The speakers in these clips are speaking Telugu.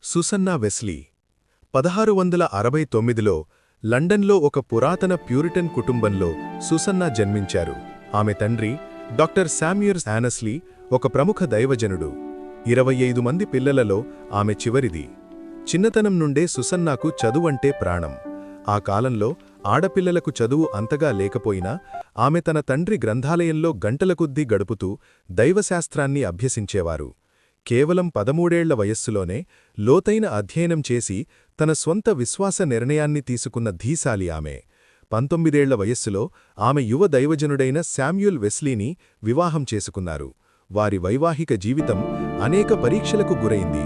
సుసన్నా వెస్లీ 1669లో లండన్లో ఒక పురాతన ప్యూరిటన్ కుటుంబంలో సుసన్నా జన్మించారు. ఆమె తండ్రి డాక్టర్ శామ్యూయల్ యానస్లీ ఒక ప్రముఖ దైవజనుడు. 25 మంది పిల్లలలో ఆమె చివరిది. చిన్నతనం నుండే సుసన్నాకు చదువంటే ప్రాణం. ఆ కాలంలో ఆడపిల్లలకు చదువు అంతగా లేకపోయినా ఆమె తన తండ్రి గ్రంథాలయంలో గంటల కొద్దీ గడుపుతూ దైవశాస్త్రాన్ని అభ్యసించేవారు. కేవలం 13 ఏళ్ల వయస్సులోనే లోతైన అధ్యయనం చేసి తన స్వంత విశ్వాస నిర్ణయాన్ని తీసుకున్న ధీశాలి ఆమె. 19 ఏళ్ల వయస్సులో ఆమె యువ దైవజనుడైన శామ్యూయల్ వెస్లీని వివాహం చేసుకున్నారు. వారి వైవాహిక జీవితం అనేక పరీక్షలకు గురైంది.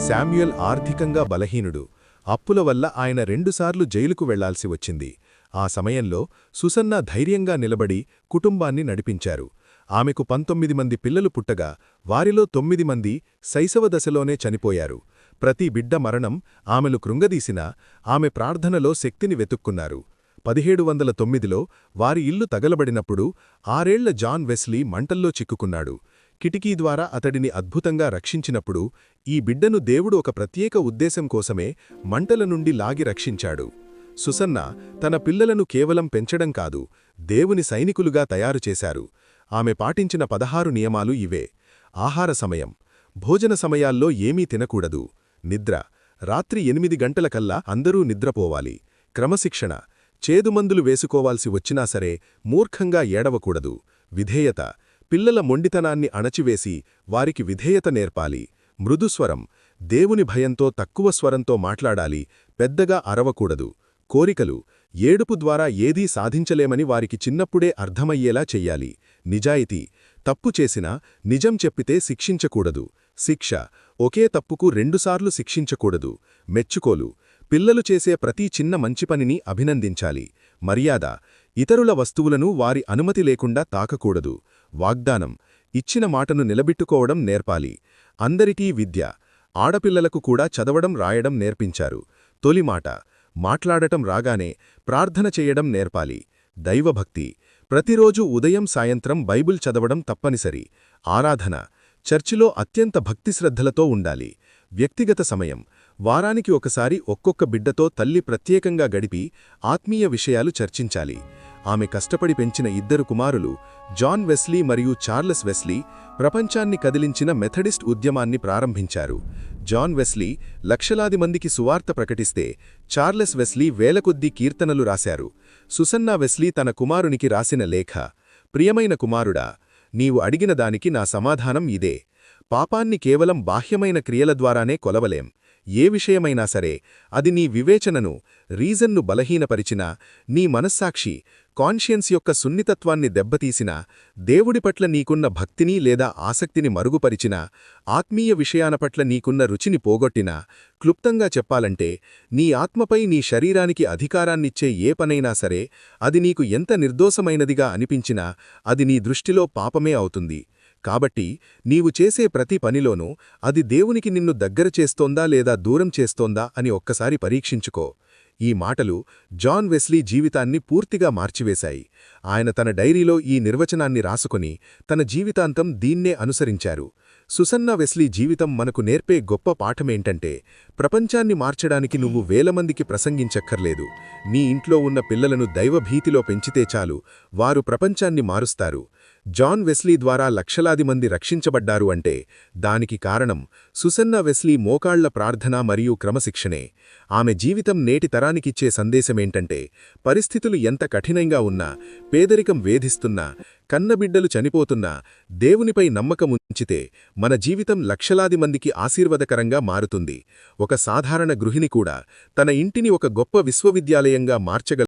శామ్యూయల్ ఆర్థికంగా బలహీనుడు. అప్పుల వల్ల ఆయన 2 సార్లు జైలుకు వెళ్లాల్సి వచ్చింది. ఆ సమయంలో సుసన్నా ధైర్యంగా నిలబడి కుటుంబాన్ని నడిపించారు. ఆమెకు 19 మంది పిల్లలు పుట్టగా వారిలో 9 మంది శైశవ దశలోనే చనిపోయారు. ప్రతి బిడ్డ మరణం ఆమెను కృంగదీసినా ఆమె ప్రార్థనలో శక్తిని వెతుక్కున్నారు. 1709లో వారి ఇల్లు తగలబడినప్పుడు 6 ఏళ్ల జాన్ వెస్లీ మంటల్లో చిక్కుకున్నాడు. కిటికీ ద్వారా అతడిని అద్భుతంగా రక్షించినప్పుడు ఈ బిడ్డను దేవుడు ఒక ప్రత్యేక ఉద్దేశం కోసమే మంటల నుండి లాగి రక్షించాడు. సుసన్నా తన పిల్లలను కేవలం పెంచడం కాదు, దేవుని సైనికులుగా తయారుచేశారు. ఆమె పాటించిన 16 నియమాలు ఇవే: ఆహార సమయం, భోజన సమయాల్లో ఏమీ తినకూడదు. నిద్ర, రాత్రి 8 గంటలకల్లా అందరూ నిద్రపోవాలి. క్రమశిక్షణ, చేదుమందులు వేసుకోవాల్సి వచ్చినా సరే మూర్ఖంగా ఏడవకూడదు. విధేయత, పిల్లల మొండితనాన్ని అణచివేసి వారికి విధేయత నేర్పాలి. మృదుస్వరం, దేవుని భయంతో తక్కువ స్వరంతో మాట్లాడాలి, పెద్దగా అరవకూడదు. కోరికలు, ఏడుపు ద్వారా ఏదీ సాధించలేమని వారికి చిన్నప్పుడే అర్థమయ్యేలా చెయ్యాలి. నిజాయితీ, తప్పు చేసినా నిజం చెప్పితే శిక్షించకూడదు. శిక్ష, ఒకే తప్పుకు 2 సార్లు శిక్షించకూడదు. మెచ్చుకోలు, పిల్లలు చేసే ప్రతి చిన్న మంచి పనిని అభినందించాలి. మర్యాద, ఇతరుల వస్తువులను వారి అనుమతి లేకుండా తాకకూడదు. వాగ్దానం, ఇచ్చిన మాటను నిలబెట్టుకోవడం నేర్పాలి. అందరికీ విద్య, ఆడపిల్లలకు కూడా చదవడం రాయడం నేర్పించారు. తొలిమాట, మాట్లాడటం రాగానే ప్రార్థన చేయడం నేర్పాలి. దైవభక్తి, ప్రతిరోజు ఉదయం సాయంత్రం బైబిల్ చదవడం తప్పనిసరి. ఆరాధన, చర్చిలో అత్యంత భక్తిశ్రద్ధలతో ఉండాలి. వ్యక్తిగత సమయం, వారానికి ఒకసారి ఒక్కొక్క బిడ్డతో తల్లి ప్రత్యేకంగా గడిపి ఆత్మీయ విషయాలు చర్చించాలి. ఆమె కష్టపడి పెంచిన 2 కుమారులు జాన్ వెస్లీ మరియు చార్లెస్ వెస్లీ ప్రపంచాన్ని కదిలించిన మెథడిస్ట్ ఉద్యమాన్ని ప్రారంభించారు. జాన్ వెస్లీ లక్షలాది మందికి సువార్త ప్రకటిస్తే చార్లెస్ వెస్లీ వేలకొద్దీ కీర్తనలు రాశారు. సుసన్నా వెస్లీ తన కుమారునికి రాసిన లేఖ: ప్రియమైన కుమారుడా, నీవు అడిగిన దానికి నా సమాధానం ఇదే. పాపాన్ని కేవలం బాహ్యమైన క్రియల ద్వారానే కొలవలేం. ఏ విషయమైనా సరే అది నీ వివేచనను, రీజన్ను బలహీనపరిచినా, నీ మనస్సాక్షి, కాన్షియన్స్ యొక్క సున్నితత్వాన్ని దెబ్బతీసినా, దేవుడి పట్ల నీకున్న భక్తిని లేదా ఆసక్తిని మరుగుపరిచినా, ఆత్మీయ విషయాల పట్ల నీకున్న రుచిని పోగొట్టినా, క్లుప్తంగా చెప్పాలంటే నీ ఆత్మపై నీ శరీరానికి అధికారాన్నిచ్చే ఏ పనైనా సరే అది నీకు ఎంత నిర్దోషమైనదిగా అనిపించినా అది నీ దృష్టిలో పాపమే అవుతుంది. కాబట్టి నీవు చేసే ప్రతి పనిలోనూ అది దేవునికి నిన్ను దగ్గర చేస్తోందా లేదా దూరం చేస్తోందా అని ఒక్కసారి పరీక్షించుకో. ఈ మాటలు జాన్ వెస్లీ జీవితాన్ని పూర్తిగా మార్చివేశాయి. ఆయన తన డైరీలో ఈ నిర్వచనాన్ని రాసుకుని తన జీవితాంతం దీన్నే అనుసరించారు. సుసన్నా వెస్లీ జీవితం మనకు నేర్పే గొప్ప పాఠమేంటంటే, ప్రపంచాన్ని మార్చడానికి నువ్వు వేలమందికి ప్రసంగించక్కర్లేదు. నీ ఇంట్లో ఉన్న పిల్లలను దైవభీతిలో పెంచితే చాలు, వారు ప్రపంచాన్ని మారుస్తారు. జాన్ వెస్లీ ద్వారా లక్షలాది మంది రక్షించబడ్డారు అంటే దానికి కారణం సుసన్నా వెస్లీ మోకాళ్ల ప్రార్థన మరియు క్రమశిక్షణే. ఆమె జీవితం నేటి తరానికిచ్చే సందేశమేంటంటే, పరిస్థితులు ఎంత కఠినంగా ఉన్నా, పేదరికం వేధిస్తున్నా, కన్నబిడ్డలు చనిపోతున్నా, దేవునిపై నమ్మకముంచితే మన జీవితం లక్షలాది మందికి ఆశీర్వాదకరంగా మారుతుంది. ఒక సాధారణ గృహిణి కూడా తన ఇంటిని ఒక గొప్ప విశ్వవిద్యాలయంగా మార్చగలదు.